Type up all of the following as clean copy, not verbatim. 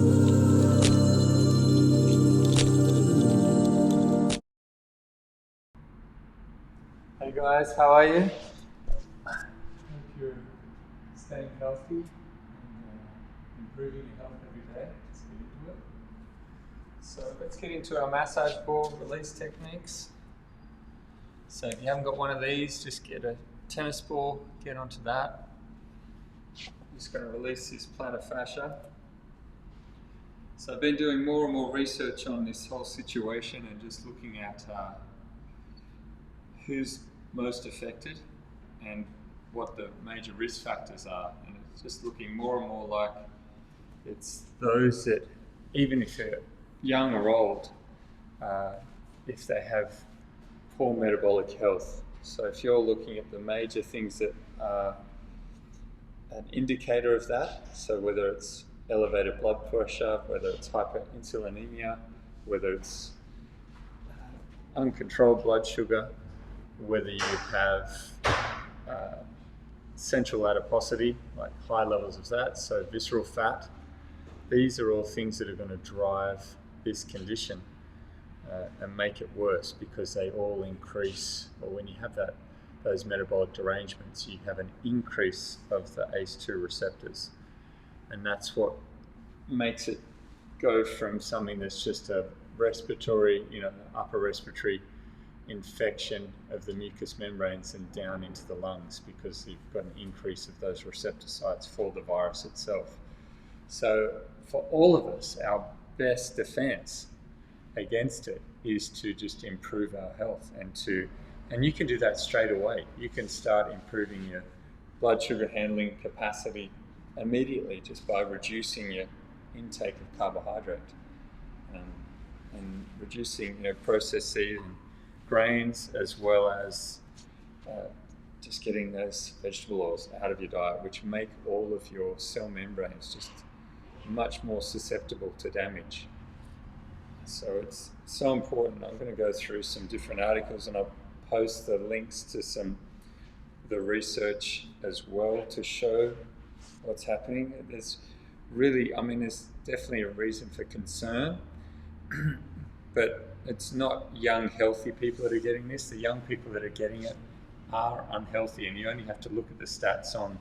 Hey guys, how are you? Hope you're staying healthy and improving your health every day. Let's get into it. So let's get into our massage ball release techniques. So if you haven't got one of these, just get a tennis ball, get onto that. I'm just going to release this plantar fascia. So I've been doing more and more research on this whole situation and just looking at who's most affected and what the major risk factors are, and it's just looking more and more like it's those that, even if they're young or old, if they have poor metabolic health. So if you're looking at the major things that are an indicator of that, so whether it's elevated blood pressure, whether it's hyperinsulinemia, whether it's uncontrolled blood sugar, whether you have central adiposity, like high levels of that, so visceral fat, these are all things that are going to drive this condition and make it worse, because they all increase, or when you have those metabolic derangements, you have an increase of the ACE2 receptors, and that's what makes it go from something that's just a respiratory, upper respiratory infection of the mucous membranes and down into the lungs, because you've got an increase of those receptor sites for the virus itself. So for all of us, our best defense against it is to just improve our health, and you can do that straight away. You can start improving your blood sugar handling capacity immediately just by reducing your intake of carbohydrate and reducing processed seed and grains, as well as just getting those vegetable oils out of your diet, which make all of your cell membranes just much more susceptible to damage. So it's so important. I'm going to go through some different articles, and I'll post the links to the research as well to show what's happening. There's definitely a reason for concern, but it's not young, healthy people that are getting this. The young people that are getting it are unhealthy, and you only have to look at the stats on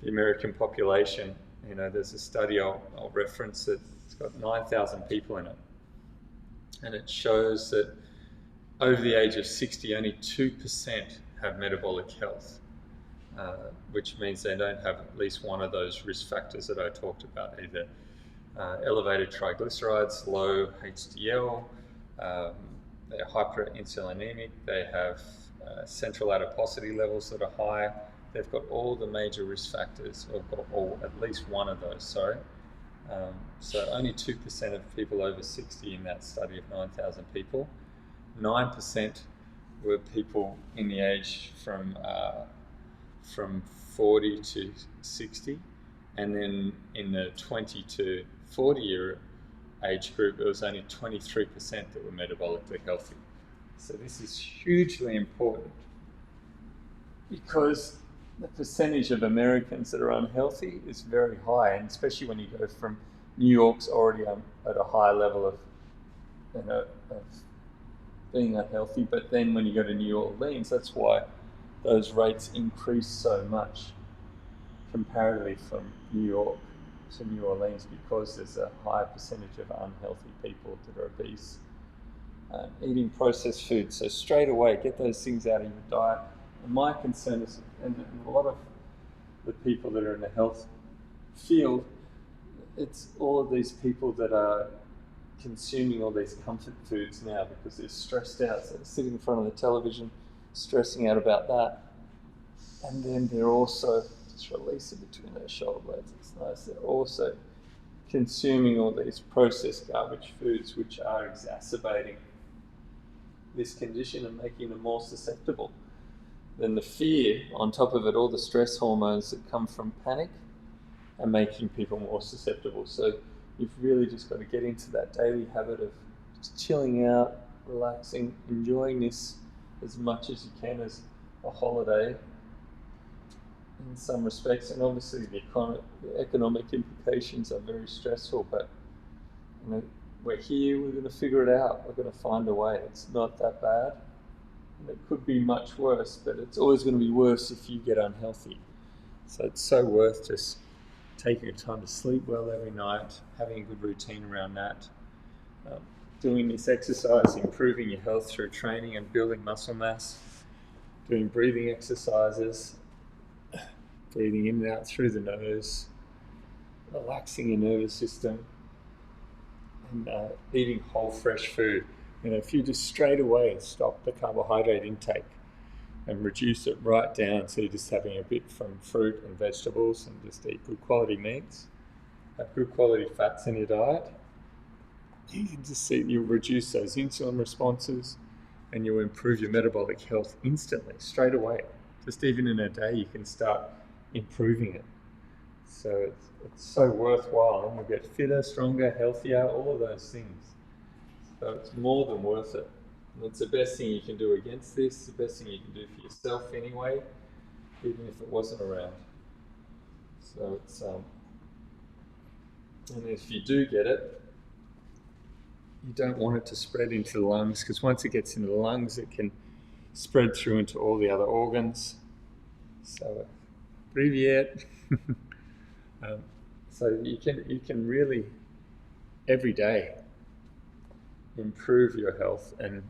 the American population. There's a study I'll reference that it's got 9,000 people in it, and it shows that over the age of 60, only 2% have metabolic health, which means they don't have at least one of those risk factors that I talked about, either elevated triglycerides, low HDL, they're hyperinsulinemic, they have central adiposity levels that are high. They've got all the major risk factors, or at least one of those, sorry. So only 2% of people over 60 in that study of 9,000 people. 9% were people in the age from 40 to 60, and then in the 20 to 40 year age group, it was only 23% that were metabolically healthy. So this is hugely important, because the percentage of Americans that are unhealthy is very high, and especially when you go from New York's already at a high level of being unhealthy, but then when you go to New Orleans, that's why those rates increase so much comparatively from New York to New Orleans, because there's a higher percentage of unhealthy people that are obese, eating processed food. So straight away, get those things out of your diet. And my concern is, and a lot of the people that are in the health field, it's all of these people that are consuming all these comfort foods now because they're stressed out. So they're sitting in front of the television, stressing out about that. And then they're also, just release it between those shoulder blades, it's nice, they're also consuming all these processed garbage foods, which are exacerbating this condition and making them more susceptible. Then the fear, on top of it, all the stress hormones that come from panic are making people more susceptible. So you've really just got to get into that daily habit of just chilling out, relaxing, enjoying this as much as you can as a holiday in some respects. And obviously the economic implications are very stressful, but We're here, we're going to figure it out, we're going to find a way. It's not that bad. And it could be much worse, but it's always going to be worse if you get unhealthy. So it's so worth just taking your time to sleep well every night, having a good routine around that, doing this exercise, improving your health through training and building muscle mass, doing breathing exercises, breathing in and out through the nose, relaxing your nervous system, and eating whole fresh food. If you just straight away stop the carbohydrate intake and reduce it right down, so you're just having a bit from fruit and vegetables and just eat good quality meats, have good quality fats in your diet, you can just see you'll reduce those insulin responses and you'll improve your metabolic health instantly, straight away. Just even in a day, you can start improving it. So it's so worthwhile, and you'll get fitter, stronger, healthier, all of those things. So it's more than worth it. And it's the best thing you can do against this, the best thing you can do for yourself anyway, even if it wasn't around. So it's, and if you do get it, you don't want it to spread into the lungs, because once it gets into the lungs, it can spread through into all the other organs. So, привет. So you can really, every day, improve your health and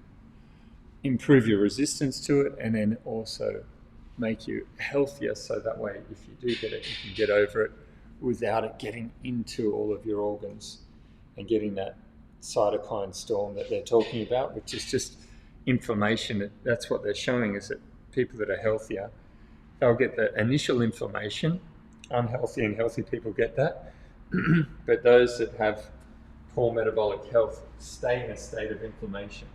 improve your resistance to it, and then also make you healthier, so that way if you do get it, you can get over it without it getting into all of your organs and getting that cytokine storm that they're talking about, which is just inflammation. That's what they're showing, is that people that are healthier, they'll get the initial inflammation. Unhealthy and healthy people get that. But those that have poor metabolic health stay in a state of inflammation.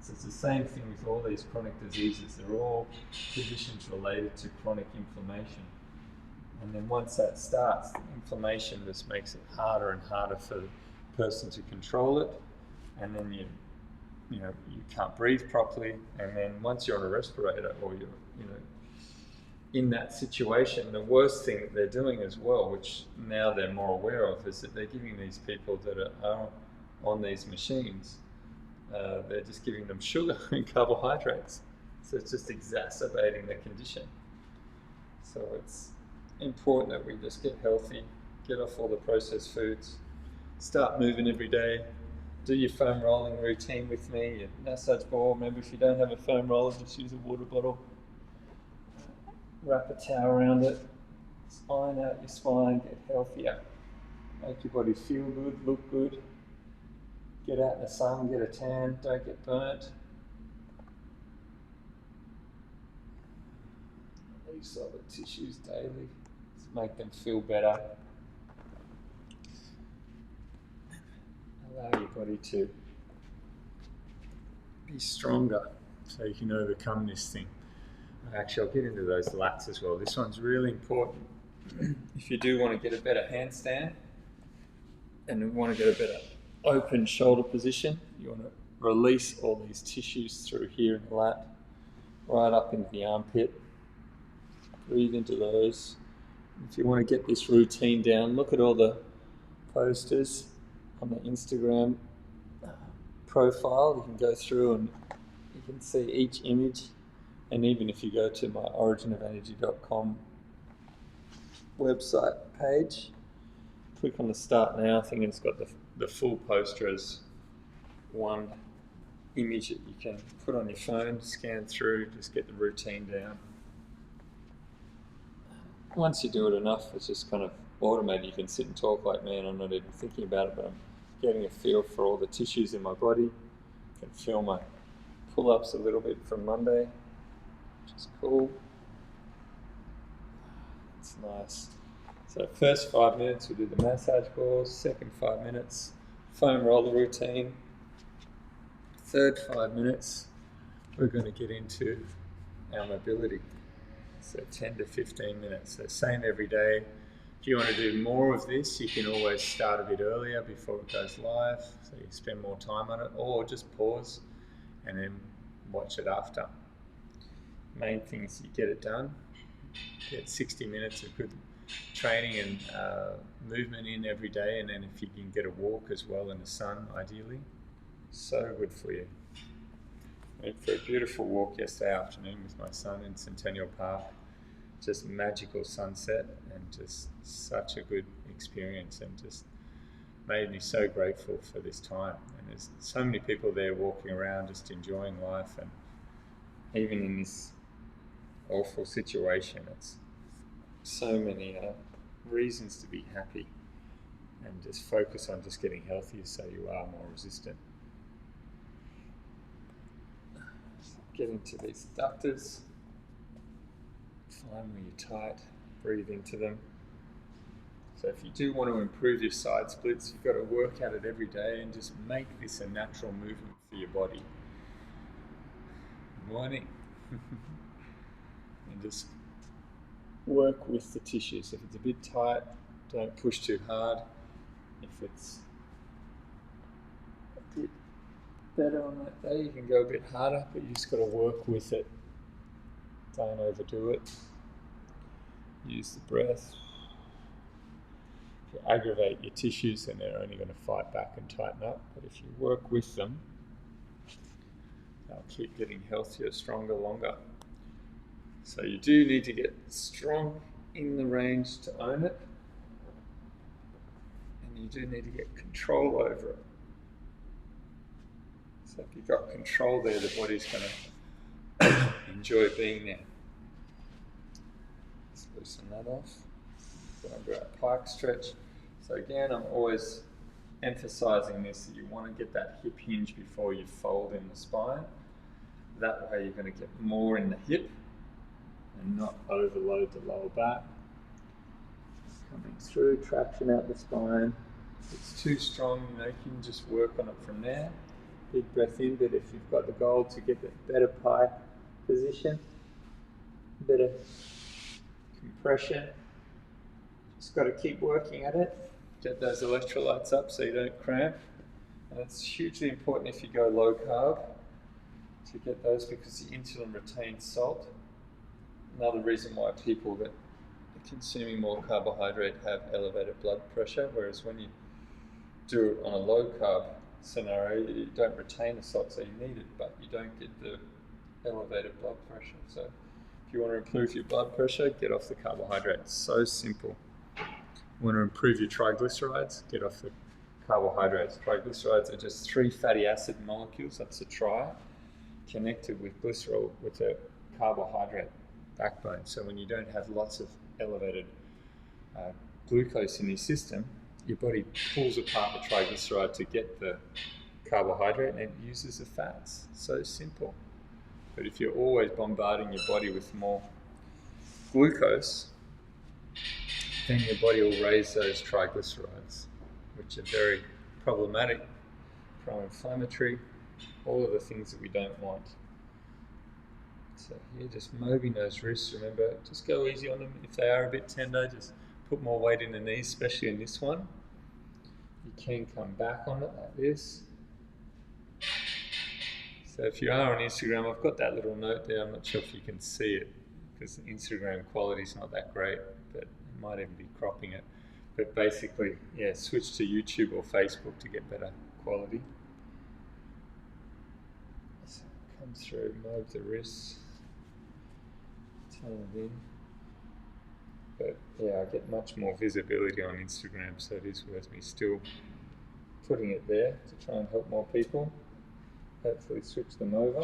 So it's the same thing with all these chronic diseases. They're all conditions related to chronic inflammation. And then once that starts, the inflammation just makes it harder and harder for the person to control it. And then you can't breathe properly. And then once you're on a respirator, or you're in that situation, the worst thing that they're doing as well, which now they're more aware of, is that they're giving these people that are on these machines, they're just giving them sugar and carbohydrates. So it's just exacerbating the condition. So it's important that we just get healthy, get off all the processed foods, start moving every day, do your foam rolling routine with me, your massage ball. Remember, if you don't have a foam roller, just use a water bottle. Wrap a towel around it, iron out your spine, get healthier, make your body feel good, look good, get out in the sun, get a tan, don't get burnt. Release all the tissues daily, just make them feel better. Allow your body to be stronger so you can overcome this thing. Actually, I'll get into those lats as well. This one's really important. If you do want to get a better handstand and you want to get a better open shoulder position, you want to release all these tissues through here in the lat, right up into the armpit. Breathe into those. If you want to get this routine down, look at all the posters on the Instagram profile. You can go through and you can see each image. And even if you go to my ORIGINOFENERGY.com website page, click on the Start Now thing, and it's got the full poster as one image that you can put on your phone, scan through, just get the routine down. Once you do it enough, it's just kind of automated. You can sit and talk like me, and I'm not even thinking about it, but I'm getting a feel for all the tissues in my body. I can feel my pull-ups a little bit from Monday, which is cool. It's nice. So first 5 minutes we do the massage balls, second 5 minutes foam roller routine, third 5 minutes we're going to get into our mobility. So 10 to 15 minutes, so same every day. If you want to do more of this, you can always start a bit earlier before it goes live, so you spend more time on it, or just pause and then watch it after. Main thing is you get it done, get 60 minutes of good training and movement in every day, and then if you can get a walk as well in the sun, ideally, so good for you. I went for a beautiful walk yesterday afternoon with my son in Centennial Park. Just magical sunset and just such a good experience, and just made me so grateful for this time. And there's so many people there walking around just enjoying life, and even in this awful situation, it's so many reasons to be happy, and just focus on just getting healthier so you are more resistant. Get into these adductors, find where you're tight, breathe into them. So if you do want to improve your side splits, you've got to work at it every day and just make this a natural movement for your body. Good morning. And just work with the tissues. If it's a bit tight, don't push too hard. If it's a bit better on that day, you can go a bit harder, but you just got to work with it. Don't overdo it. Use the breath. If you aggravate your tissues, then they're only going to fight back and tighten up. But if you work with them, they'll keep getting healthier, stronger, longer. So you do need to get strong in the range to own it. And you do need to get control over it. So if you've got control there, the body's going to enjoy being there. Let's loosen that off. So I'll do a pike stretch. So again, I'm always emphasizing this, that you want to get that hip hinge before you fold in the spine. That way you're going to get more in the hip and not overload the lower back. Coming through, traction out the spine. If it's too strong, you can just work on it from there. Big breath in, but if you've got the goal to get that better pike position, better compression, just got to keep working at it. Get those electrolytes up so you don't cramp. And it's hugely important if you go low carb to get those, because the insulin retains salt. Another reason why people that are consuming more carbohydrate have elevated blood pressure, whereas when you do it on a low carb scenario, you don't retain the salt, so you need it, but you don't get the elevated blood pressure. So if you want to improve your blood pressure, get off the carbohydrates. So simple. You want to improve your triglycerides, get off the carbohydrates. Triglycerides are just 3 fatty acid molecules, that's a tri, connected with glycerol with a carbohydrate backbone. So when you don't have lots of elevated glucose in your system, your body pulls apart the triglyceride to get the carbohydrate and it uses the fats. So simple. But if you're always bombarding your body with more glucose, then your body will raise those triglycerides, which are very problematic, pro-inflammatory, all of the things that we don't want. So here, just moving those wrists, remember, just go easy on them. If they are a bit tender, just put more weight in the knees, especially in this one. You can come back on it like this. So if you are on Instagram, I've got that little note there. I'm not sure if you can see it because the Instagram quality is not that great, but it might even be cropping it. But basically, yeah, switch to YouTube or Facebook to get better quality. So come through, move the wrists, turn it in. But yeah, I get much more visibility on Instagram, so it is worth me still putting it there to try and help more people. Hopefully switch them over.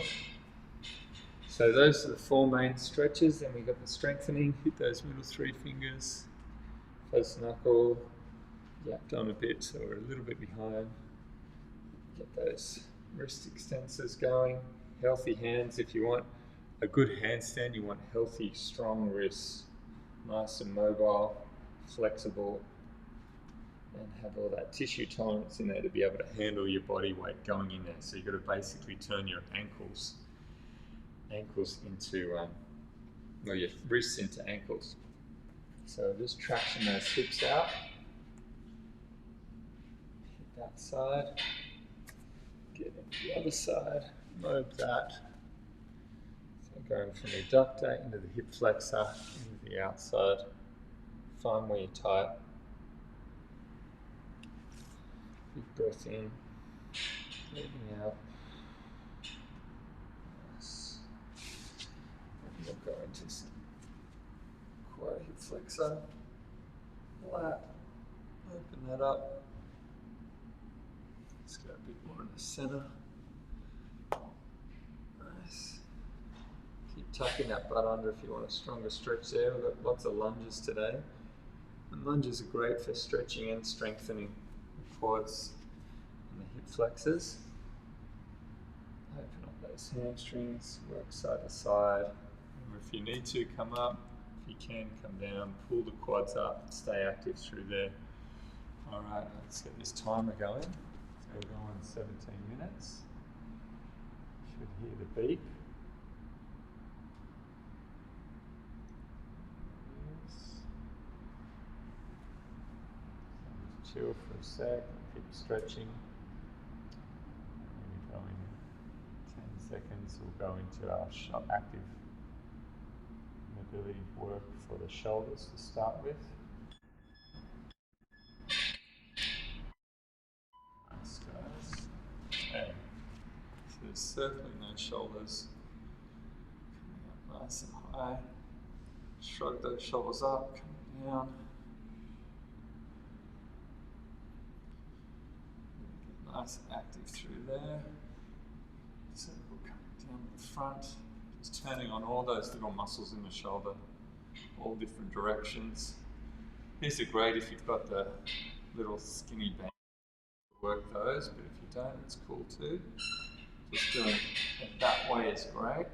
So those are the 4 main stretches. Then we got the strengthening, hit those middle 3 fingers, close knuckle, yapped on a bit so we're a little bit behind. Get those wrist extensors going, healthy hands. If you want a good handstand, you want healthy, strong wrists. Nice and mobile, flexible, and have all that tissue tolerance in there to be able to handle your body weight going in there. So you've got to basically turn your ankles into, or your wrists into ankles. So just traction those hips out. Hit that side. Get into the other side. Move that. So going from the adductor into the hip flexor, into the outside. Find where you're tight. Big breath in, breathing out. Nice. And we'll go into some quad hip flexor. Flat. Open that up. Let's go a bit more in the center. Nice. Keep tucking that butt under if you want a stronger stretch there. We've got lots of lunges today. And lunges are great for stretching and strengthening the quads and the hip flexors. Open up those hamstrings, work side to side. Remember, if you need to, come up. If you can, come down, pull the quads up, stay active through there. All right, let's get this timer going. So we're going 17 minutes. Should hear the beep. Yes. So chill for a sec, keep stretching. And we go in 10 seconds, we'll go into our active mobility work for the shoulders to start with. Nice, guys. Okay. So there's circling those shoulders, coming up nice and high. Shrug those shoulders up, coming down. Get nice and active through there. Circle coming down the front. Just turning on all those little muscles in the shoulder, all different directions. These are great if you've got the little skinny band to work those, but if you don't, it's cool too. Just doing it that way is great.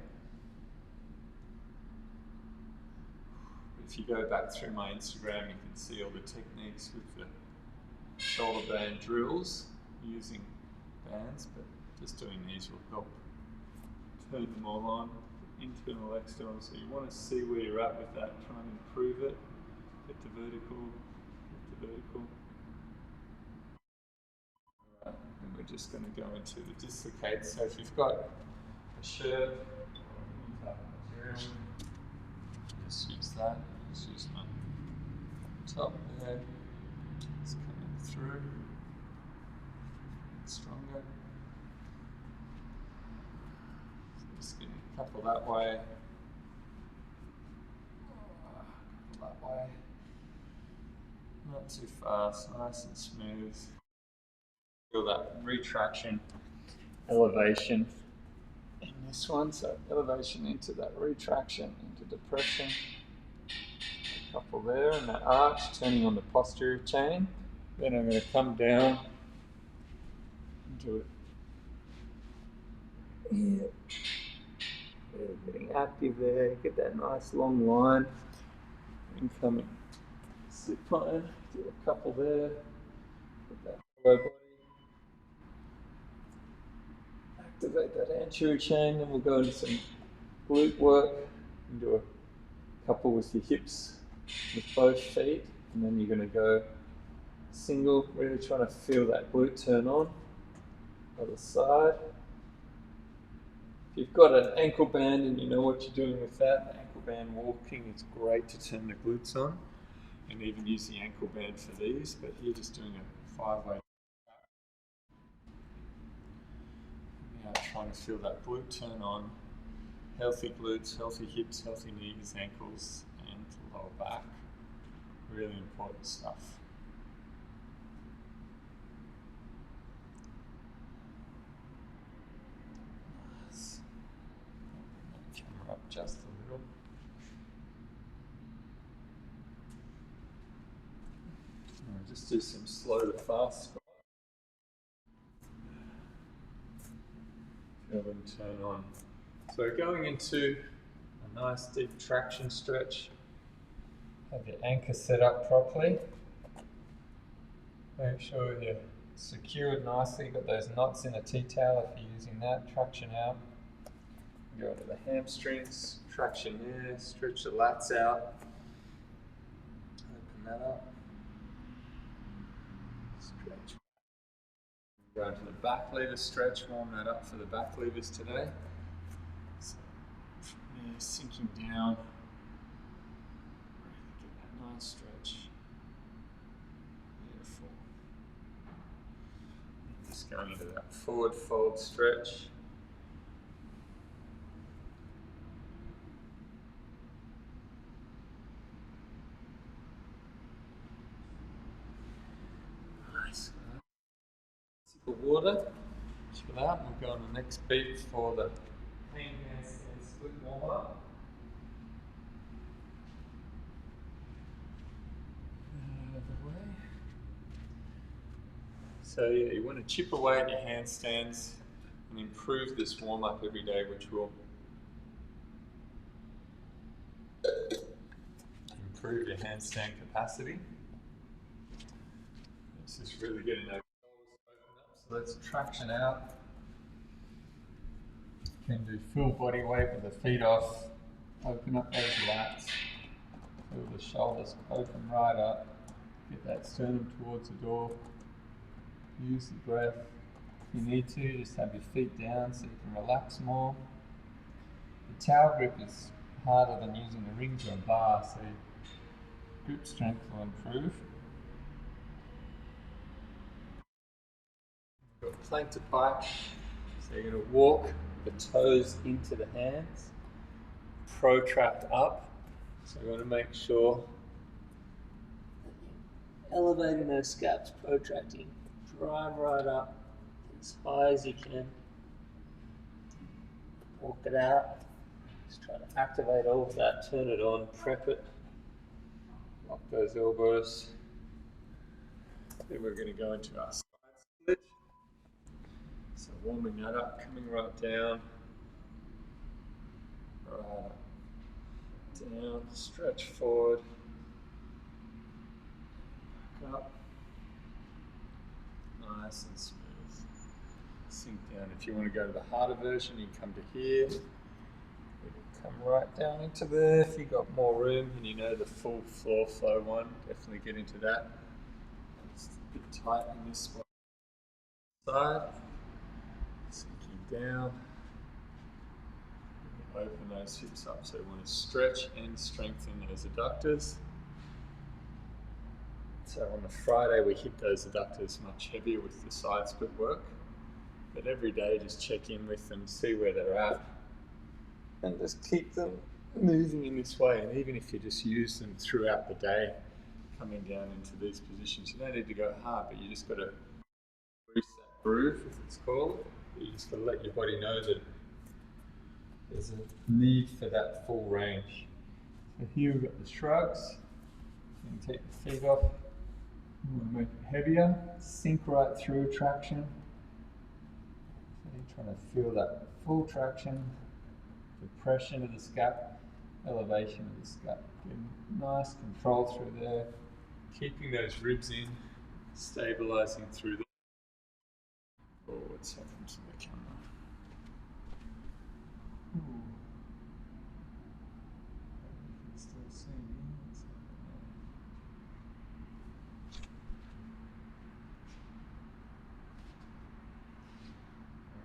If you go back through my Instagram, you can see all the techniques with the shoulder band drills using bands, but just doing these will help turn them all on. Internal, external, so you want to see where you're at with that, try and improve it. Get the vertical, get the vertical. Alright, and we're just going to go into the dislocate. So if you've got a shirt or any type of material, just use that. Just use my top there. It's coming through. It's stronger. Just getting a couple that way, a couple that way. Not too fast, nice and smooth. Feel that retraction, elevation in this one. So elevation into that retraction, into depression. A couple there, and that arch, turning on the posterior chain. Then I'm going to come down into it. Yeah. Getting active there, get that nice long line. Incoming supine, do a couple there. Put that lower body. Activate that anterior chain, then we'll go into some glute work and do a couple with your hips with both feet, and then you're going to go single, really trying to feel that glute turn on. Other side. If you've got an ankle band and you know what you're doing with that, ankle band walking is great to turn the glutes on, and even use the ankle band for these, but here just doing a 5-way. Now trying to feel that glute turn on, healthy glutes, healthy hips, healthy knees, ankles, and lower back. Really important stuff. Up just a little. Just do some slow to fast squat. Feel them turn on. So going into a nice deep traction stretch. Have your anchor set up properly. Make sure you're secured nicely. Got those knots in a T-tail if you're using that. Traction out. Go into the hamstrings, traction there, stretch the lats out, open that up, stretch. Go into the back lever stretch, warm that up for the back levers today. So from there, sinking down, really get that nice stretch. Just going into that forward fold stretch. Nice. Sip of water. Chill out, and we'll go on the next beat for the handstand split warm up. Out of the way. So yeah, you want to chip away at your handstands and improve this warm up every day, which will improve your handstand capacity. It's just really getting those shoulders opened up. So let's traction out. You can do full body weight with the feet off. Open up those lats. Feel the shoulders open right up. Get that sternum towards the door. Use the breath. If you need to, just have your feet down so you can relax more. The towel grip is harder than using a rings or a bar, so grip strength will improve. You've got plank to bike, so you're going to walk the toes into the hands, protract up. So you want to make sure elevating those scaps, protracting, drive right up as high as you can. Walk it out. Just try to activate all of that, turn it on, prep it. Lock those elbows. Then we're going to go into our side split. So warming that up, coming right down. Right up. Down, stretch forward. Back up. Nice and smooth. Sink down. If you want to go to the harder version, you come to here. Come right down into there. If you've got more room and you know the full floor flow one, definitely get into that. It's a bit tight in this one. Side. Sinking down. Open those hips up. So we want to stretch and strengthen those adductors. So on the Friday we hit those adductors much heavier with the side split work. But every day just check in with them, see where they're at. And just keep them moving in this way. And even if you just use them throughout the day, coming down into these positions, you don't need to go hard, but you just got to grease that groove, as it's called. You just got to let your body know that there's a need for that full range. So here we've got the shrugs. You can take the feet off. You want to make it heavier. Sink right through traction. So you're trying to feel that full traction. Depression of the scap, elevation of the scap. Getting nice control through there. Keeping those ribs in, stabilizing through there. Forward, so from the camera. Ooh. You can still see me.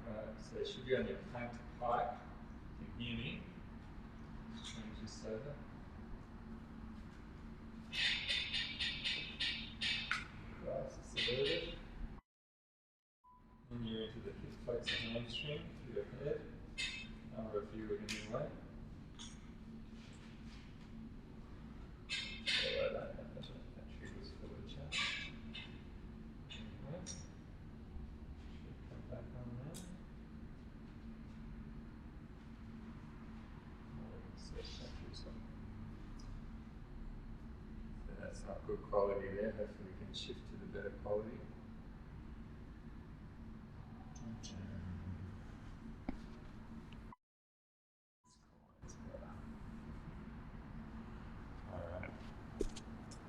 Alright, so it should be on your plank to pike. You can hear me. Just change this over. Right, just a little bit. And you're into the hip flexor hamstring to your head. Number of you are anyway. So that triggers for the chat. Anyway. Should come back on there. So that's not good quality there. Hopefully we can shift to the better quality. Alright.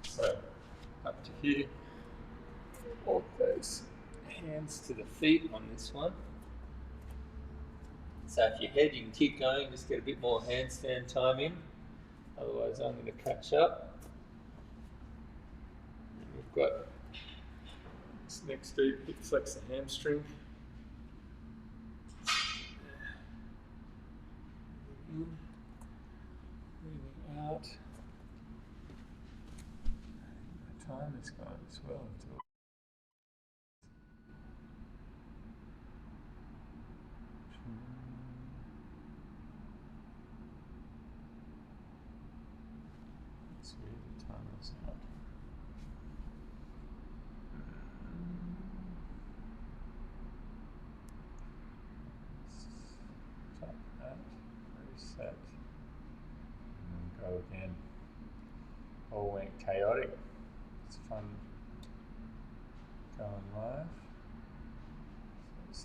So up to here. Walk those hands to the feet on this one. So if you're head, you can keep going, just get a bit more handstand time in. Otherwise I'm going to catch up. And we've got this next deep hip flex the hamstring. In, breathing out. My time is gone as well.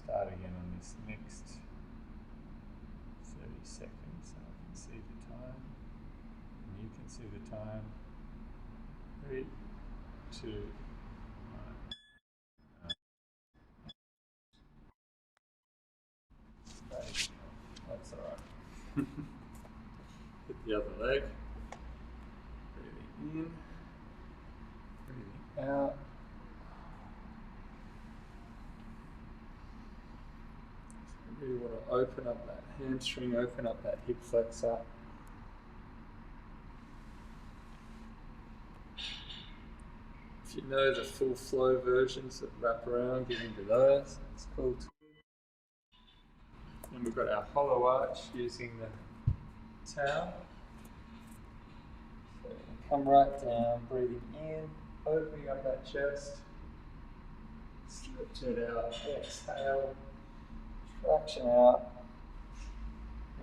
start again on this next 30 seconds. So I can see the time, and you can see the time. 3, 2, 1. That's alright. Hit the other leg. Breathing in, breathing out. So you really want to open up that hamstring, open up that hip flexor. If you know the full flow versions that wrap around, get into those. That's cool too. And we've got our hollow arch using the towel. So come right down, breathing in, opening up that chest. Stretch it out, exhale, traction out.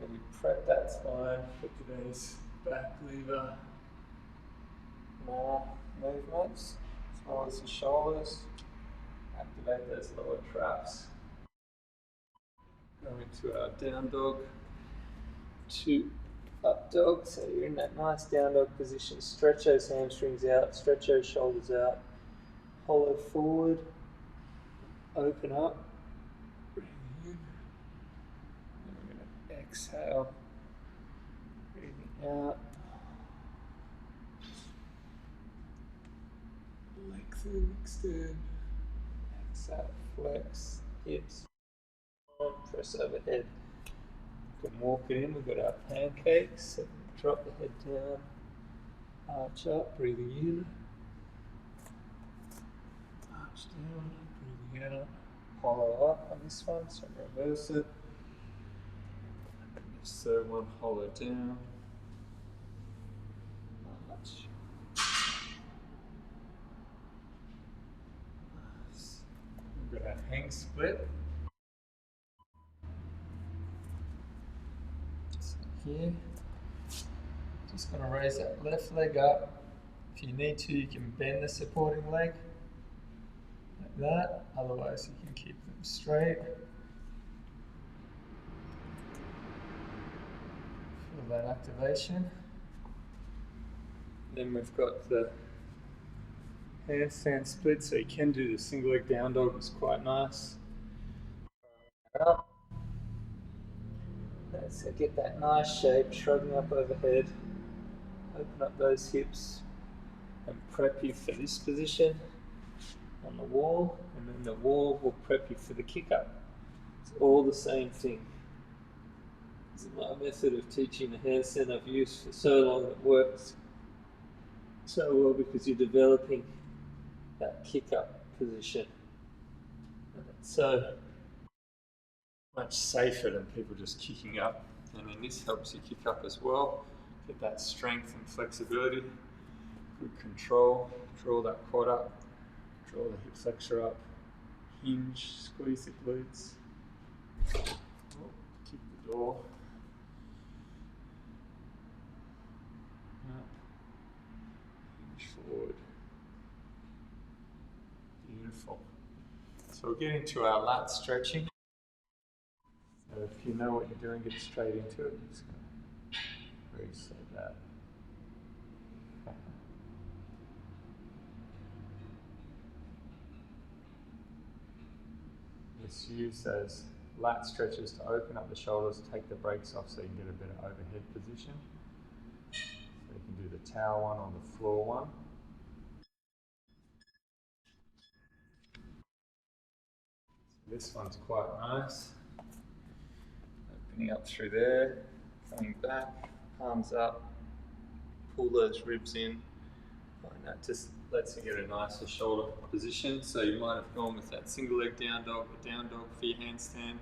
Maybe prep that spine for today's back lever. More movements, as well as the shoulders. Activate those lower traps. Go into our down dog to up dog. So you're in that nice down dog position. Stretch those hamstrings out, stretch those shoulders out. Hollow forward, open up. Breathe in. And we're going to exhale. Breathing out. Lengthen, extend. Exhale, flex, hips. Press overhead. We can walk it in. We've got our pancakes. So drop the head down. Arch up, breathing in. Arch down, breathing out. Hollow up on this one, so reverse it. And this third one, hollow down. Arch. Nice. We've got our hang split. Here. Just going to raise that left leg up. If you need to, you can bend the supporting leg like that. Otherwise, you can keep them straight. Feel that activation. Then we've got the handstand split, so you can do the single leg down dog. It's quite nice. Up. So get that nice shape, shrugging up overhead, open up those hips and prep you for this position on the wall, and then the wall will prep you for the kick up. It's all the same thing. This is my method of teaching the handstand I've used for so long. It works so well because you're developing that kick up position. And it's so much safer than people just kicking up, and then this helps you kick up as well. Get that strength and flexibility, good control, draw that quad up, draw the hip flexor up, hinge, squeeze the glutes, kick the door, up, hinge forward, beautiful. So we'll get into our lat stretching. So if you know what you're doing, get straight into it. I'm just going to reset that. Just use those lat stretches to open up the shoulders, take the brakes off so you can get a better overhead position. So you can do the towel one or the floor one. So this one's quite nice. Opening up through there, coming back, palms up, pull those ribs in. And that just lets you get a nicer shoulder position. So you might have gone with that single leg down dog, the down dog for your handstand.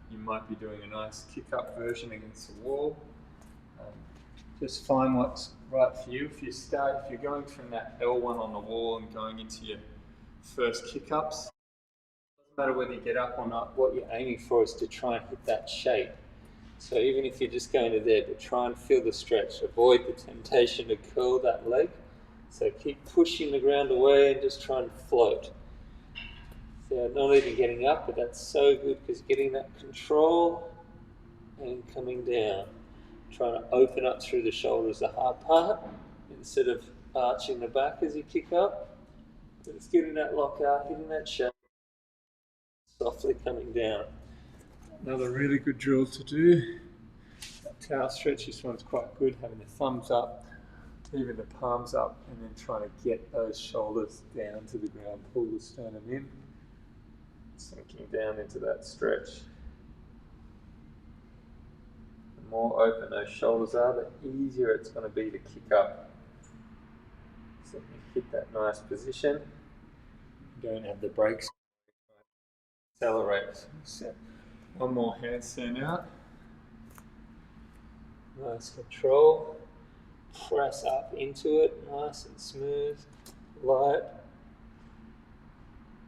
You might be doing a nice kick up version against the wall. Just find what's right for you. If you're going from that L1 on the wall and going into your first kick ups, doesn't matter whether you get up or not, what you're aiming for is to try and hit that shape. So even if you're just going to there, but try and feel the stretch. Avoid the temptation to curl that leg. So keep pushing the ground away and just try and float. So not even getting up, but that's so good because getting that control and coming down. Trying to open up through the shoulders, the hard part, instead of arching the back as you kick up. But it's getting that lockout, hitting that shape, softly coming down. Another really good drill to do. That towel stretch, this one's quite good, having the thumbs up, even the palms up, and then trying to get those shoulders down to the ground, pull the sternum in, sinking down into that stretch. The more open those shoulders are, the easier it's going to be to kick up. So you hit that nice position. You don't have the brakes. Accelerate. So one more handstand out. Nice control. Press up into it, nice and smooth, light.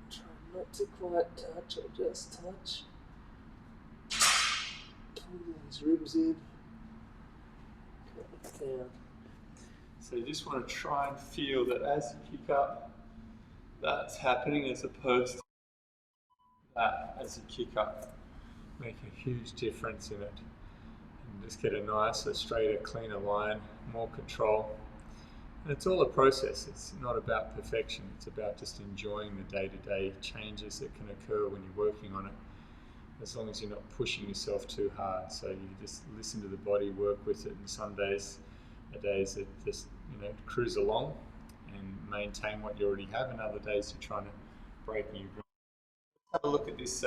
Try not to quite touch or just touch. Pull those ribs in. Cut it down. So you just want to try and feel that as you kick up, that's happening as opposed to that as you kick up. Make a huge difference in it. And just get a nicer, straighter, cleaner line, more control. And it's all a process. It's not about perfection. It's about just enjoying the day-to-day changes that can occur when you're working on it, as long as you're not pushing yourself too hard. So you just listen to the body, work with it, and some days are days that just cruise along and maintain what you already have, and other days you're trying to break new ground. Let's have a look at this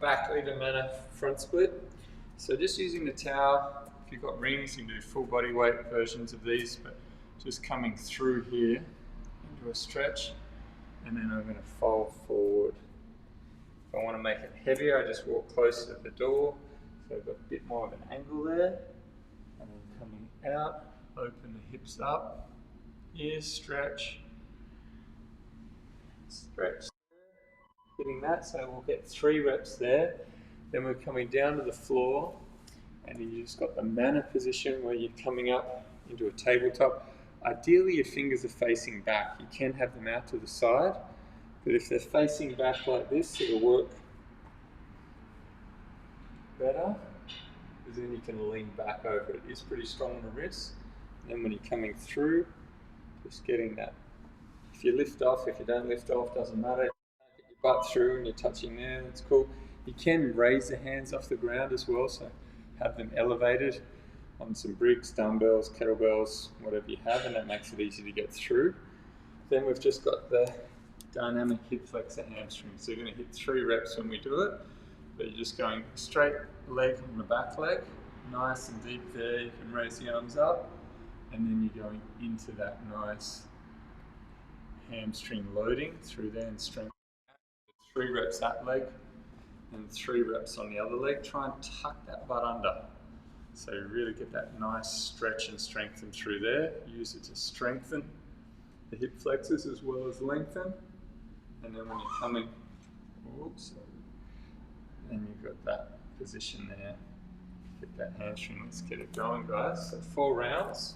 back lever manner front split. So just using the towel, if you've got rings, you can do full body weight versions of these, but just coming through here into a stretch, and then I'm going to fold forward. If I want to make it heavier, I just walk closer to the door, so I've got a bit more of an angle there, and then coming out, open the hips up, here, stretch, stretch, hitting that, so we'll get 3 reps there. Then we're coming down to the floor, and then you've just got the manner position where you're coming up into a tabletop. Ideally your fingers are facing back. You can have them out to the side, but if they're facing back like this, it'll work better, because then you can lean back over it. It's pretty strong on the wrist. And then when you're coming through, just getting that. If you lift off, if you don't lift off, doesn't matter. Get your butt through and you're touching there, that's cool. You can raise the hands off the ground as well, so have them elevated on some bricks, dumbbells, kettlebells, whatever you have, and that makes it easy to get through. Then we've just got the dynamic hip flexor hamstring. So you're going to hit 3 reps when we do it, but you're just going straight leg on the back leg, nice and deep there. You can raise the arms up, and then you're going into that nice hamstring loading through there and strength. 3 reps that leg, and 3 reps on the other leg. Try and tuck that butt under. So you really get that nice stretch and strengthen through there. Use it to strengthen the hip flexors as well as lengthen. And then when you're coming, oops, and you've got that position there. Get that hamstring, let's get it going, guys. So 4 rounds,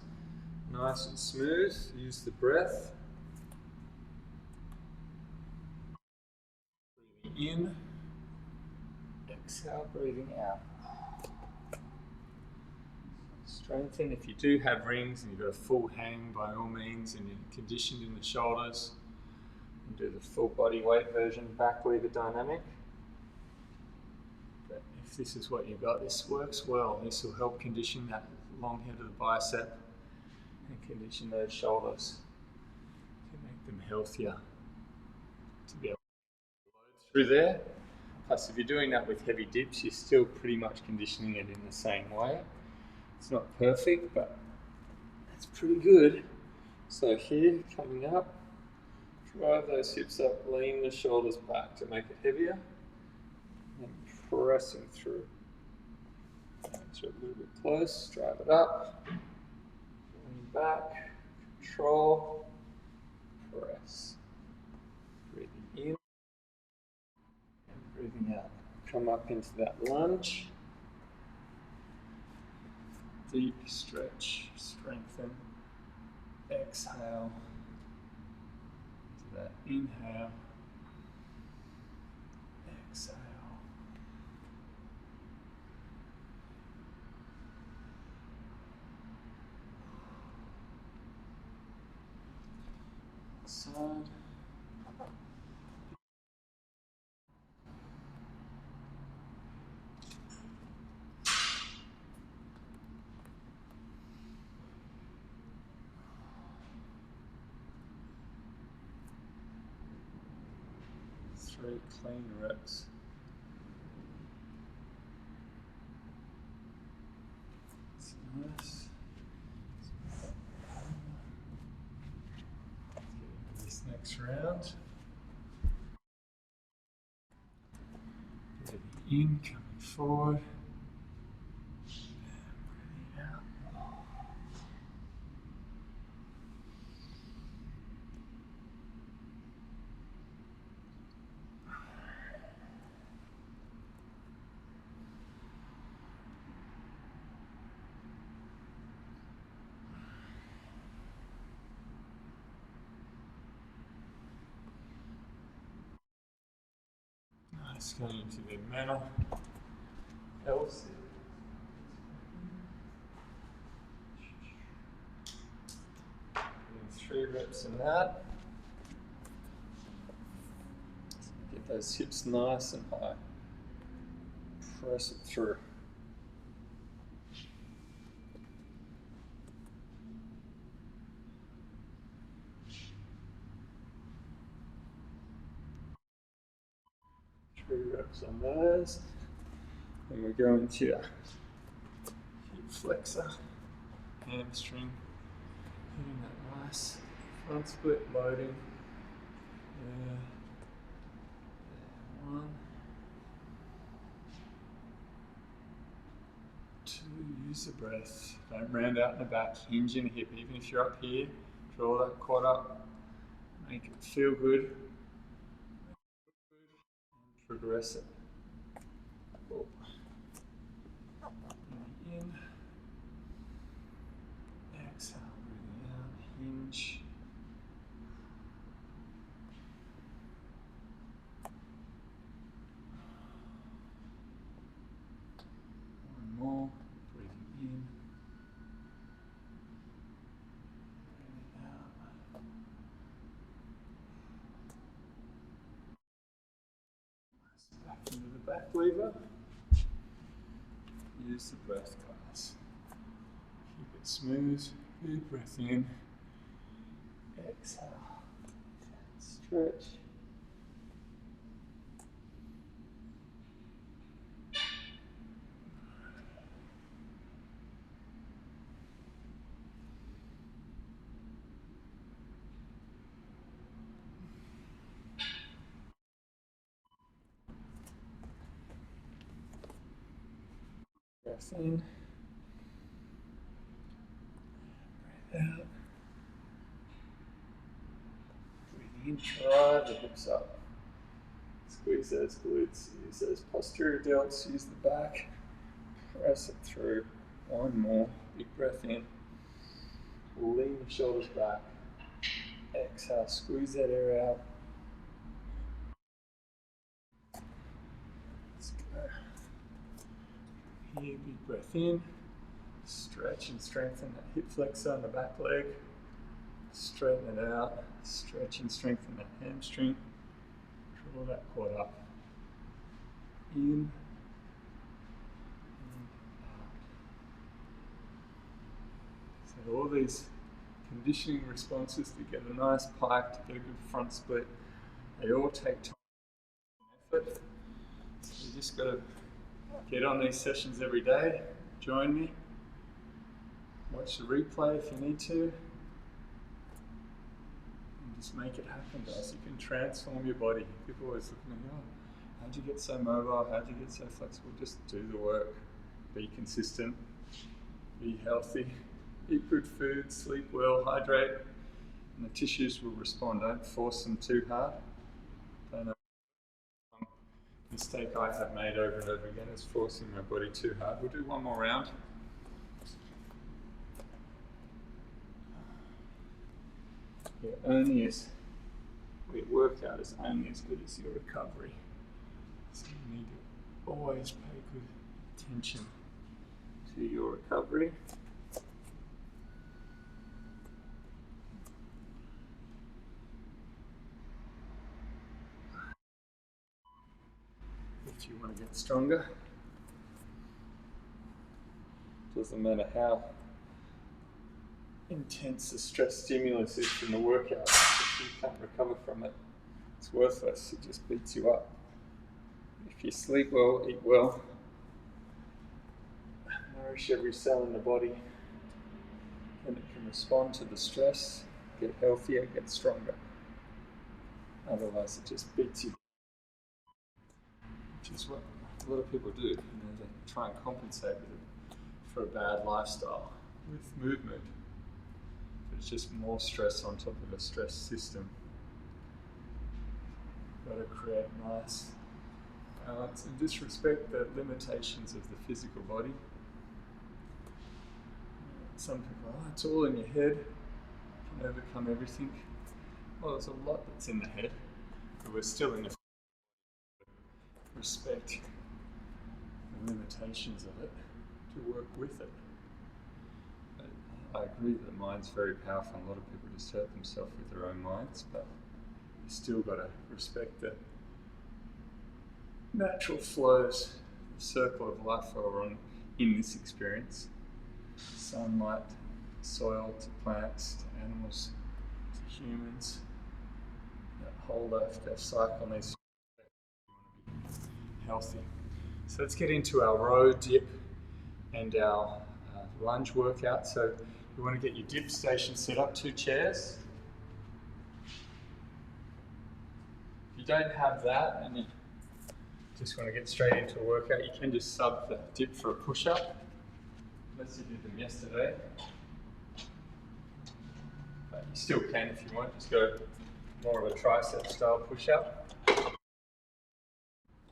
nice and smooth. Use the breath. Breathing in, exhale, breathing out. Strengthen. If you do have rings and you've got a full hang, by all means, and you're conditioned in the shoulders, and do the full body weight version, back lever dynamic. But if this is what you've got, this works well. This will help condition that long head of the bicep and condition those shoulders to make them healthier, to be able to load through there. Plus, if you're doing that with heavy dips, you're still pretty much conditioning it in the same way. It's not perfect, but it's pretty good. So here, coming up, drive those hips up, lean the shoulders back to make it heavier, and pressing through. Make sure a little bit close, drive it up, lean back, control, press. Breathing in and breathing out. Come up into that lunge. Deep stretch, strengthen, exhale, to that inhale, side. Three clean reps. That's nice. Let's get into this next round. Breathing in, coming forward. And breathing out. Nice, going into the mental health. Doing 3 reps in that. Get those hips nice and high. Press it through. Three reps on those. And we're going to hip flexor, hamstring, hitting that nice front split loading. Yeah. 1, 2, use the breath. Don't round out in the back, hinge in the hip. Even if you're up here, draw that quad up, make it feel good, and progress it. Cool. Breathing in, exhale, breathing out, hinge. One more, breathing in, breathing out. Back into the back lever. Use the breath, guys. Keep it smooth. Big breath in. Exhale. Stretch. Breath in. Breathe out. Breathing in, drive the hips up. Squeeze those glutes, use those posterior delts, use the back. Press it through. One more. Big breath in. Lean the shoulders back. Exhale, squeeze that air out. Let's go. Here, big breath in. Stretch and strengthen that hip flexor on the back leg. Straighten it out. Stretch and strengthen that hamstring. Draw that quad up. In and out. So all these conditioning responses to get a nice pike, to get a good front split, they all take time and effort. So you just got to get on these sessions every day. Join me. Watch the replay if you need to. And just make it happen, guys. You can transform your body. People always look at me, oh, how'd you get so mobile? How'd you get so flexible? Just do the work. Be consistent. Be healthy. Eat good food. Sleep well. Hydrate. And the tissues will respond. Don't force them too hard. Don't mistake I have made over and over again is forcing my body too hard. We'll do one more round. Your workout is only as good as your recovery. So you need to always pay good attention to your recovery. if you want to get stronger. Doesn't matter how intense the stress stimulus is from the workout. If you can't recover from it, it's worthless. It just beats you up. If you sleep well, eat well, nourish every cell in the body, and it can respond to the stress, get healthier, get stronger. Otherwise, it just beats you, which is what a lot of people do. You know, they try and compensate with it for a bad lifestyle with movement. But it's just more stress on top of a stress system. Got to create nice balance and disrespect the limitations of the physical body. Some people, it's all in your head, you can overcome everything. Well, there's a lot that's in the head, but we're still in the respect the limitations of it to work with it. But I agree that the mind's very powerful, and a lot of people just hurt themselves with their own minds, but you still got to respect the natural flows, the circle of life while we're on in this experience. Sunlight, soil to plants, to animals, to humans. That whole life, that cycle needs to be healthy. So let's get into our row, dip, and our lunge workout. So you want to get your dip station set up, 2 chairs. If you don't have that and you just want to get straight into a workout, you can just sub the dip for a push-up. Unless you did them yesterday. But you still can if you want, just go more of a tricep style push-up. Push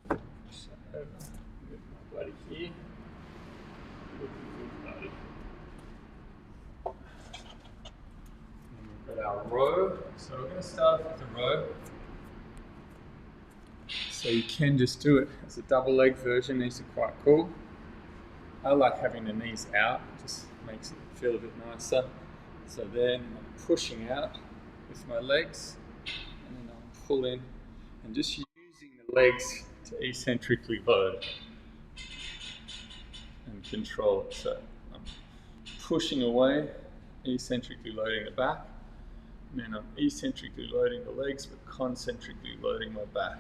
that over, move my body here. And we've got our row. So we're going to start off with the row. So you can just do it as a double leg version, these are quite cool. I like having the knees out, it just makes it feel a bit nicer. So then I'm pushing out with my legs, and then I'll pull in and just using the legs to eccentrically load and control it. So I'm pushing away, eccentrically loading the back, and then I'm eccentrically loading the legs, but concentrically loading my back,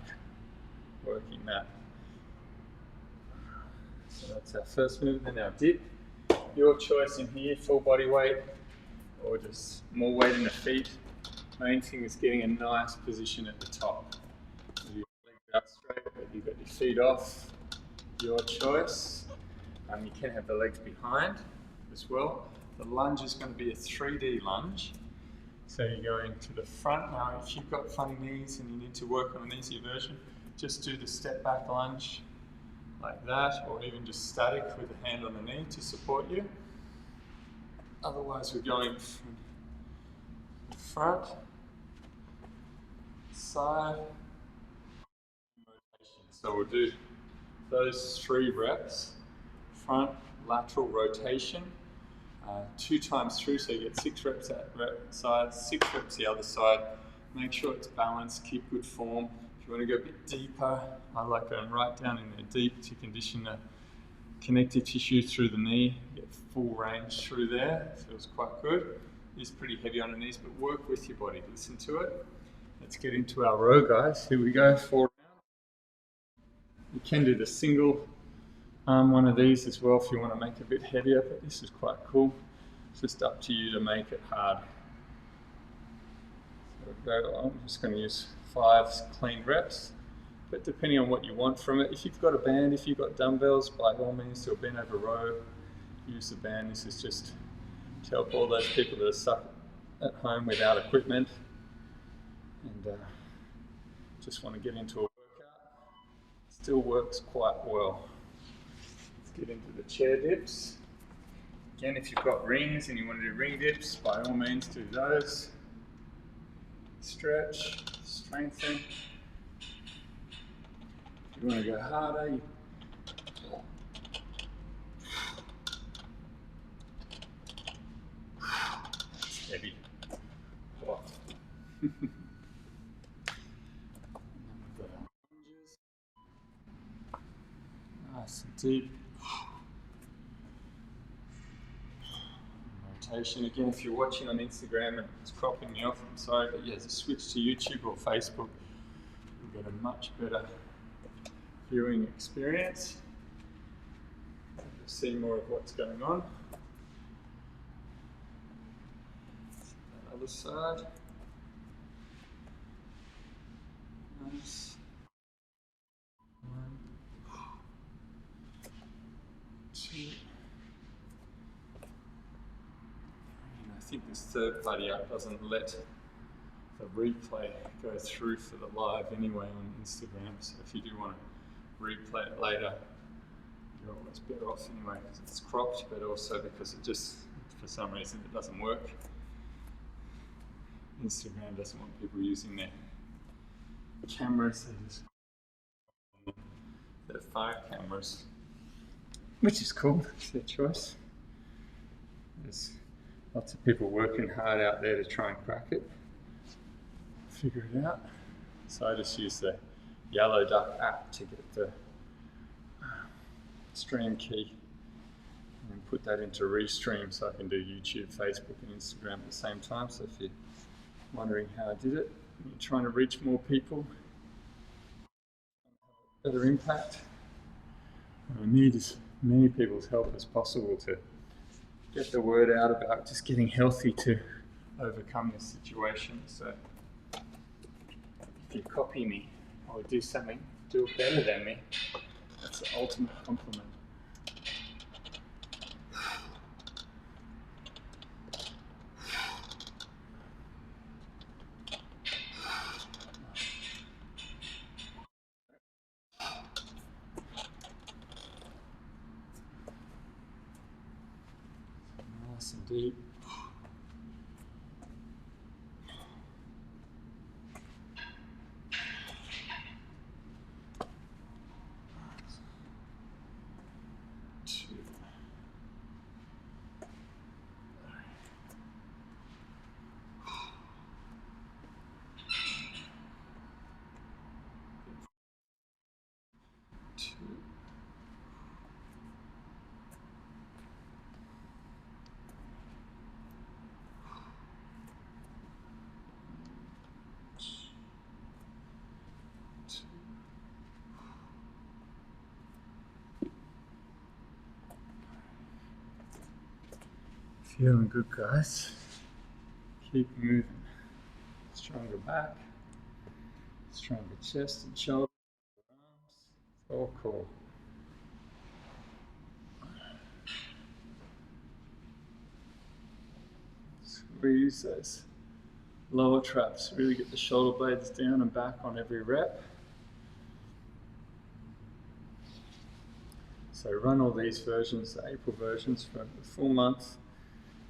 working that. So that's our first move, then our dip. Your choice in here, full body weight or just more weight in the feet. Main thing is getting a nice position at the top. Your legs out straight, but you've got your feet off. Your choice. You can have the legs behind as well. The lunge is going to be a 3D lunge. So you're going to the front. Now if you've got funny knees and you need to work on an easier version, just do the step back lunge like that, or even just static with a hand on the knee to support you. Otherwise we're going from the front, side, rotation. So we'll do those 3 reps, front, lateral rotation, 2 times through, so you get 6 reps that side, 6 reps the other side. Make sure it's balanced, keep good form. If you want to go a bit deeper, I like going right down in there deep to condition the connective tissue through the knee, get full range through there. It feels quite good. It's pretty heavy on the knees, but work with your body, listen to it. Let's get into our row, guys. Here we go, 4 rounds. You can do the single arm one of these as well if you want to make it a bit heavier, but this is quite cool. It's just up to you to make it hard. So I'm just going to use 5 clean reps, but depending on what you want from it, if you've got a band, if you've got dumbbells, by all means do a bent over row, use the band. This is just to help all those people that are stuck at home without equipment and just want to get into a workout. Still works quite well. Let's get into the chair dips. Again, if you've got rings and you want to do ring dips, by all means do those. Stretch, strengthen. If you want to go harder, it's heavy. Oh. Nice and deep. Rotation again. If you're watching on Instagram and it's cropping me off, I'm sorry, but yeah, just switch to YouTube or Facebook. You'll get a much better viewing experience. You'll see more of what's going on. Other side. Nice. 1, 2. And I think this third party app doesn't let the replay go through for the live anyway on Instagram. So if you do want to replay it later, you're always better off anyway because it's cropped, but also because it just, for some reason, it doesn't work. Instagram doesn't want people using their cameras, their phone cameras, which is cool, it's their choice. There's lots of people working hard out there to try and crack it, figure it out. So I just use the Yellow Duck app to get the stream key and put that into Restream so I can do YouTube, Facebook and Instagram at the same time. So if you're wondering how I did it, and you're trying to reach more people, better impact, I need as many people's help as possible to get the word out about just getting healthy to overcome this situation. So if you copy me or do something, do it better than me, that's the ultimate compliment. Nice and deep. Feeling good, guys. Keep moving. Stronger back, stronger chest and shoulders, arms. All cool. Squeeze those lower traps. Really get the shoulder blades down and back on every rep. So run all these versions, the April versions, for a full month.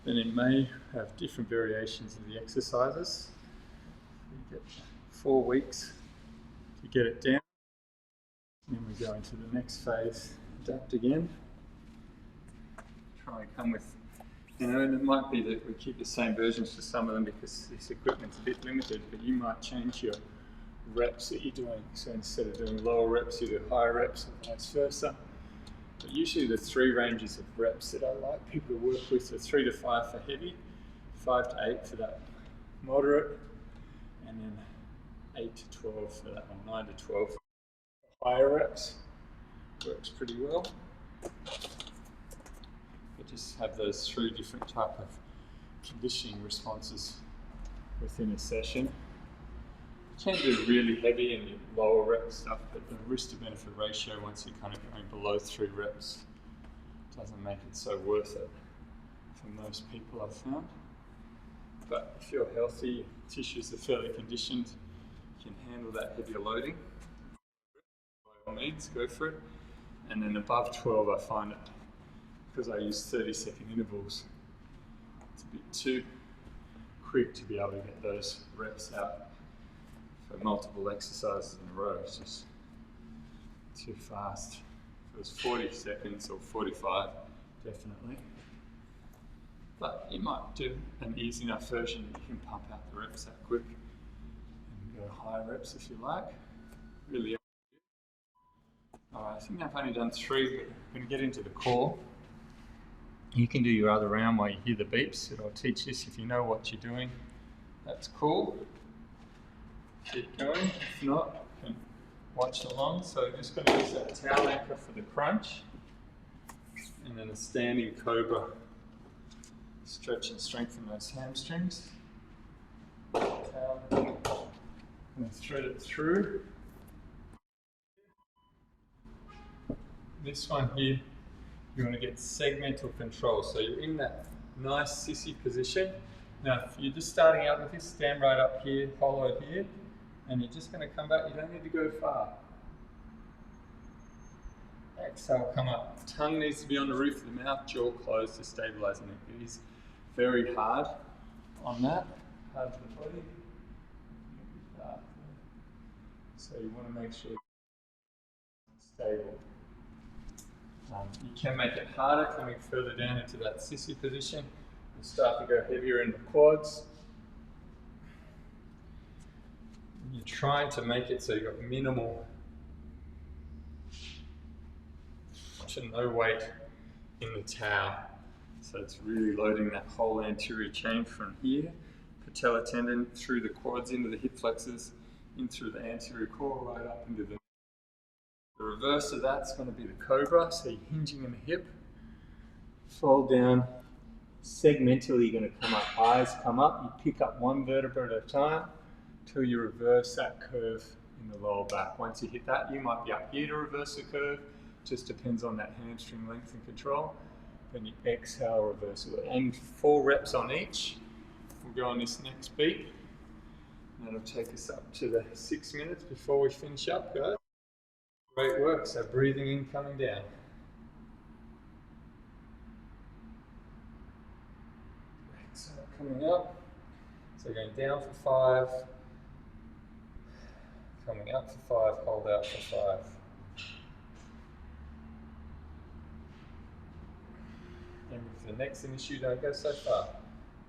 Then in May, have different variations of the exercises. You get 4 weeks to get it down. Then we go into the next phase, adapt again. Try and come with, and it might be that we keep the same versions for some of them because this equipment's a bit limited, but you might change your reps that you're doing. So instead of doing lower reps, you do higher reps, or vice versa. But usually the 3 ranges of reps that I like people to work with are 3 to 5 for heavy, 5 to 8 for that moderate, and then 8 to 12 for that one, 9 to 12 for higher reps. Works pretty well. But just have those 3 different type of conditioning responses within a session. You can do really heavy and lower rep stuff, but the risk to benefit ratio, once you're kind of going below 3 reps, doesn't make it so worth it for most people, I've found. But if you're healthy, tissues are fairly conditioned, you can handle that heavier loading. By all means, go for it. And then above 12, I find it, because I use 30-second intervals, it's a bit too quick to be able to get those reps out for multiple exercises in a row. It's just too fast. If it was 40 seconds or 45, definitely. But you might do an easy enough version that you can pump out the reps that quick and go higher reps if you like. Really up to you. Alright, I think I've only done 3, but we're going to get into the core. You can do your other round while you hear the beeps. It'll teach this if you know what you're doing. That's cool. Keep going. If not, you can watch along. So just going to use that towel anchor for the crunch. And then a standing cobra. Stretch and strengthen those hamstrings. Towel. And thread it through. This one here, you want to get segmental control. So you're in that nice sissy position. Now, if you're just starting out with this, stand right up here, hollow here, and you're just going to come back. You don't need to go far. Exhale, come up. Tongue needs to be on the roof of the mouth, jaw closed to stabilize the neck. It is very hard on that, hard to the body. So you want to make sure it's stable. You can make it harder coming further down into that sissy position. You start to go heavier in the quads. You're trying to make it so you've got minimal to no weight in the towel. So it's really loading that whole anterior chain from here, patella tendon through the quads into the hip flexors, in through the anterior core, right up into the reverse of that's going to be the cobra, so you're hinging in the hip. Fold down. Segmentally, you're going to come up. Eyes come up. You pick up one vertebra at a time till you reverse that curve in the lower back. Once you hit that, you might be up here to reverse the curve. Just depends on that hamstring length and control. Then you exhale, reverse it. And 4 reps on each. We'll go on this next beat. And that'll take us up to the 6 minutes before we finish up, guys. Great work. So breathing in, coming down. Exhale, coming up. So going down for 5. Coming up for 5. Hold out for 5. And with the next issue, don't go so far.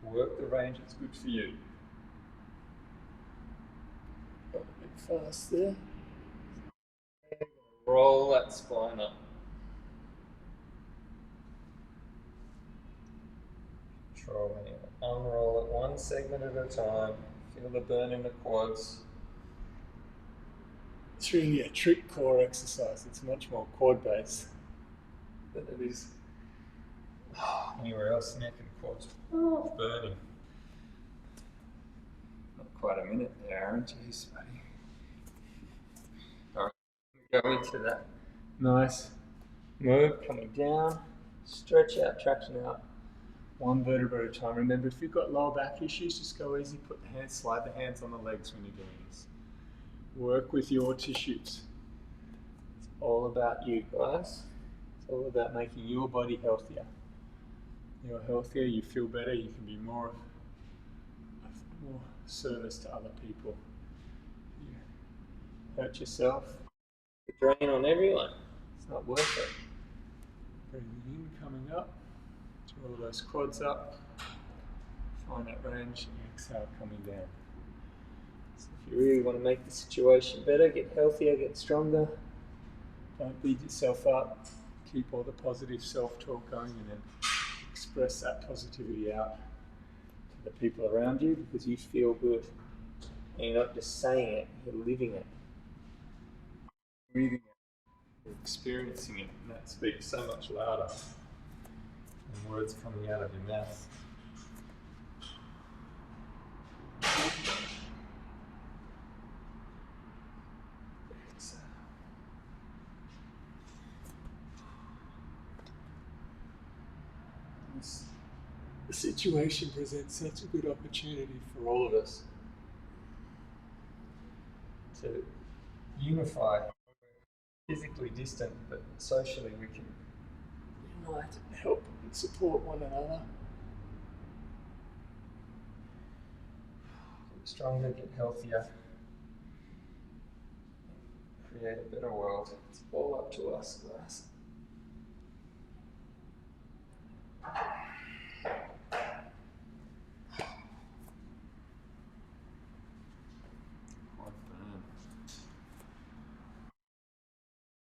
Work the range that's good for you. Got a bit fast there. Roll that spine up. Control when you unroll it one segment at a time. Feel the burn in the quads. It's really a trick core exercise. It's much more quad based than it is anywhere else. Neck and quads. Burning. Not quite a minute there, Aaron. Jeez, buddy. Alright, go into that nice move, coming down, stretch out, traction out, one vertebra at a time. Remember, if you've got lower back issues, just go easy, put the hands, slide the hands on the legs when you're doing this. Work with your tissues. It's all about you, guys. It's all about making your body healthier. You're healthier, you feel better, you can be more service to other people. You hurt yourself, drain on everyone. It's not worth it. Breathing in, coming up, draw those quads up, find that range, exhale, coming down. So if you really want to make the situation better, get healthier, get stronger, don't beat yourself up, keep all the positive self-talk going, and then express that positivity out to the people around you because you feel good. And you're not just saying it, you're living it. Breathing it, you're experiencing it, and that speaks so much louder than words coming out of your mouth. The situation presents such a good opportunity for all of us to unify. Physically distant, but socially we can unite and help and support one another. Get stronger, get healthier, create a better world. It's all up to us, guys.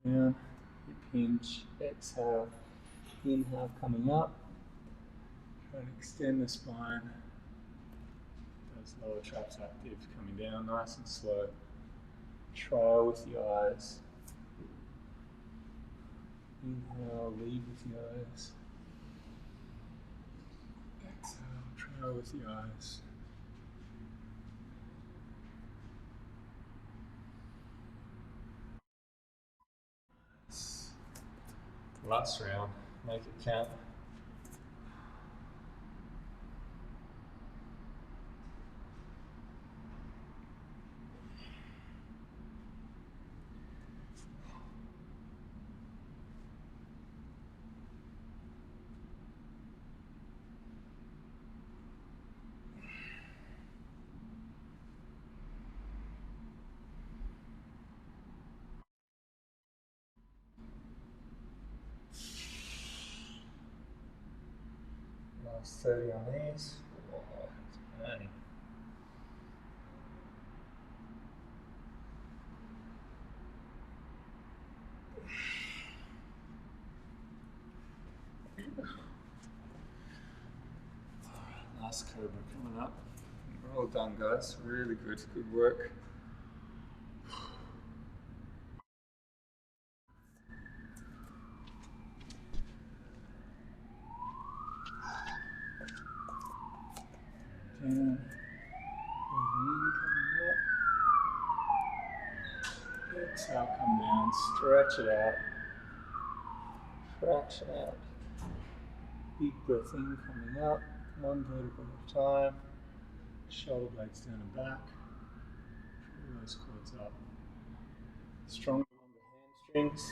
Down, hip hinge, exhale, inhale coming up. Try and extend the spine. Those lower traps active, coming down nice and slow. Trial with your eyes. Inhale, lead with your eyes. Exhale, trial with your eyes. Last round, make it count. Last 30 on these. Whoa, it's burning. Last cobra coming up. We're all done, guys. Really good. Good work. Down. Breathing in, coming up. Exhale, come down. Stretch it out. Traction out. Big breath in, coming up. One vertebra at a time. Shoulder blades down and back. Pull those quads up. Stronger, longer hamstrings.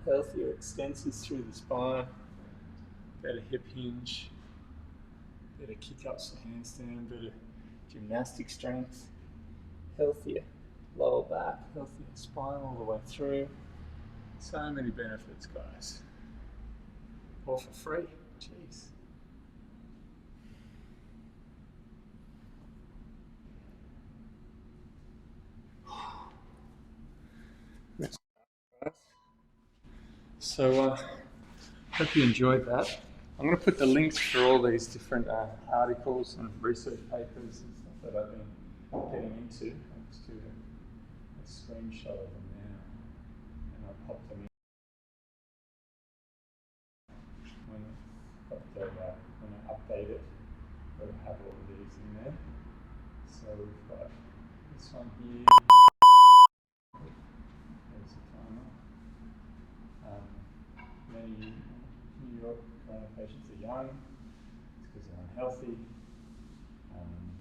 Healthier extensors through the spine. Better hip hinge. Better kick-ups for handstand. Better gymnastic strength. Healthier lower back. Healthier spine all the way through. So many benefits, guys. All for free. Jeez. So, hope you enjoyed that. I'm going to put the links for all these different articles and research papers and stuff that I've been getting into. I'll just do a screenshot of them now, and I'll pop them in when I update it. We'll have all of these in there. So we've got this one here. There's a timer. Many New York corona patients are young. It's because they're unhealthy.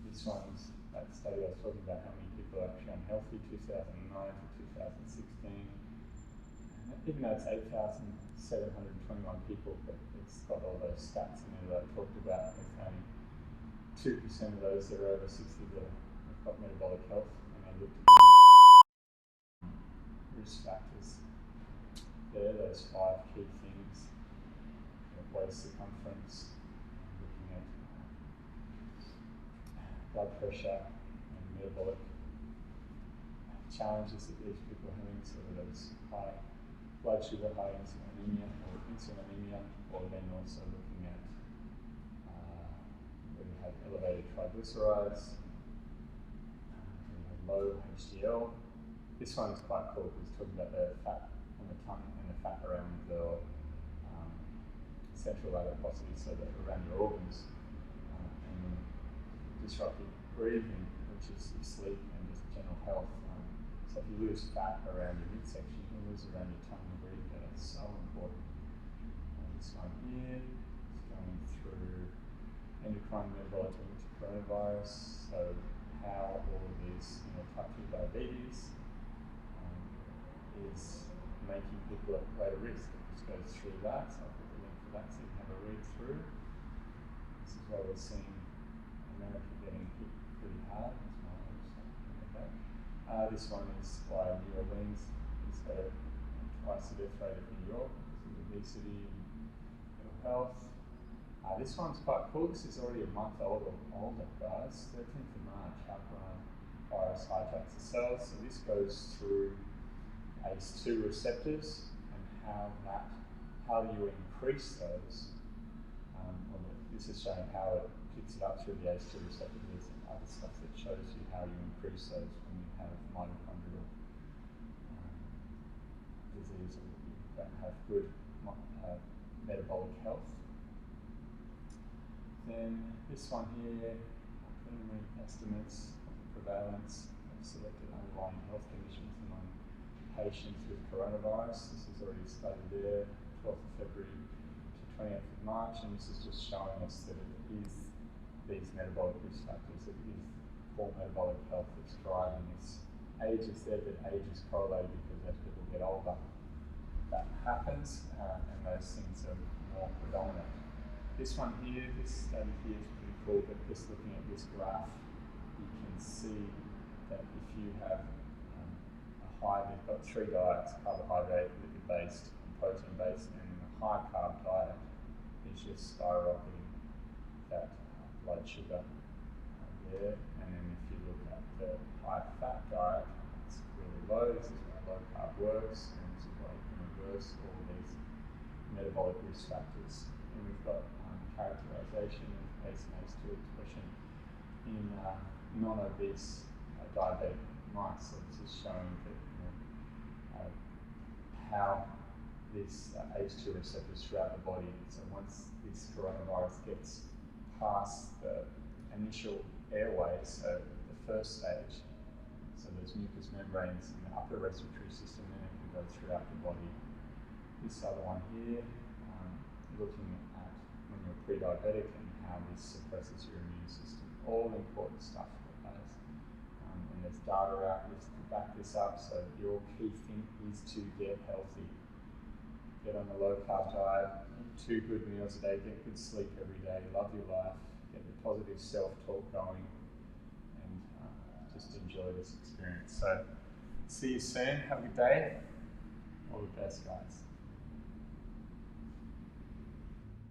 This one's that study I was talking about, how many people are actually unhealthy, 2009 to 2016. And even though it's 8,721 people, but it's got all those stats in there that I talked about. There's only 2% of those that are over 60 that have got metabolic health, and I looked at the risk factors there, those 5 key things: waist circumference, looking at blood pressure and metabolic challenges that these people are having, so whether it's high blood sugar, high insulinemia, or then also looking at whether you have elevated triglycerides, low HDL. This one is quite cool because it's talking about the fat on the tongue and the fat around the central adiposity, so that around your organs, and disrupted breathing, which is your sleep and just general health. So if you lose fat around your midsection, you can lose around your tongue and breathe better. It's so important. This one here is going through endocrine metabolic linked to coronavirus, so how all of these, type 2 diabetes is making people at greater risk. It just goes through that, so I'll put the link for that so you can have a read through. This is where we're seeing America getting hit pretty hard. This one is why New Orleans is got twice the death rate of New York because of obesity and mental health. This one's quite cool. This is already a month older, guys. 13th of March, how coronavirus hijacks the cells. So this goes through ACE2 receptors how you increase those. This is showing how it picks it up through the ACE2 receptor. There's other stuff that shows you how you increase those when you have mitochondrial disease or you don't have good metabolic health. Then this one here, preliminary estimates of the prevalence of selected underlying health conditions among patients with coronavirus. This is already studied there, 12th of February to 20th of March, and this is just showing us that it is these metabolic risk factors, it is poor metabolic health that's driving this. Age is there, but age is correlated because as people get older, that happens, and those things are more predominant. This one here, this study here is pretty cool, but just looking at this graph, you can see that if you have they've got three diets: carbohydrate, lipid-based, and protein-based, and a high carb diet is just skyrocketing that blood sugar there. And then if you look at the high fat diet, it's really low. This is where low carb works, and this is why you can reverse all these metabolic risk factors. And we've got characterization of ACE and ACE2 expression in non-obese diabetic mice. So this is showing that how this ACE2 receptors throughout the body. So once this coronavirus gets past the initial airways, so the first stage, so there's mucous membranes in the upper respiratory system, then it can go throughout the body. This other one here, looking at when you're pre-diabetic and how this suppresses your immune system. All important stuff for those. And there's data out to back this up, so your key thing is to get healthy. Get on a low-carb diet, eat 2 good meals a day, get good sleep every day, love your life, get the positive self-talk going, and just enjoy this experience. So, see you soon, have a good day, all the best guys.